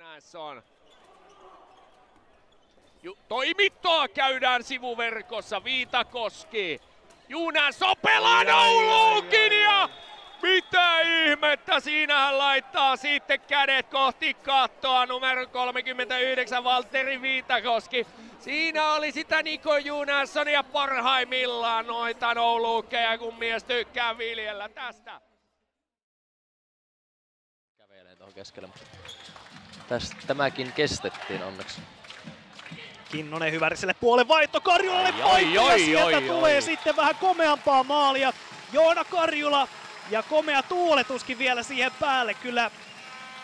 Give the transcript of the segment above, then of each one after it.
Junasson. Toimittoa käydään sivuverkossa, Viitakoski. Junasson pelaa Ouluunkin ja mitä ihmettä, siinähän laittaa sitten kädet kohti kattoa numero 39 Valtteri Viitakoski. Siinä oli sitä Niko Junassonia parhaimmillaan noita nouluukkeja, kun mies tykkää viljellä tästä. Kävelee tuohon keskelle, mutta tämäkin kestettiin onneksi. Kinnonen Hyväriselle puolen vaihto Karjulalle paikka ja sieltä tulee sitten vähän komeampaa maalia. Joona Karjula ja komea tuuletuskin vielä siihen päälle. Kyllä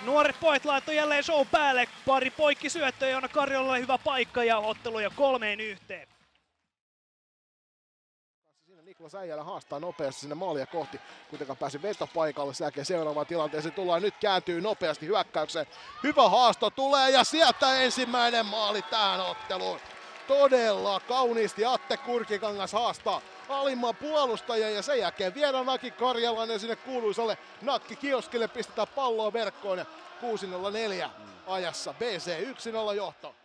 nuoret pojat laittoi jälleen show päälle. Pari poikki syöttöä, Joona Karjulalle hyvä paikka ja ottelu jo 3-1. Niklas Äijälä haastaa nopeasti sinne maalia kohti, kuitenkaan pääsi vetopaikalle, sen jälkeen seuraavaan tilanteeseen tullaan, nyt kääntyy nopeasti hyökkäykseen. Hyvä haasto tulee ja sieltä ensimmäinen maali tähän otteluun. Todella kauniisti Atte Kurkikangas haastaa alimman puolustajan ja sen jälkeen viedään Naki Karjalainen sinne kuuluisalle Nakki-kioskille, pistetään palloa verkkoon ja 6:04 ajassa BC 1-0 johto.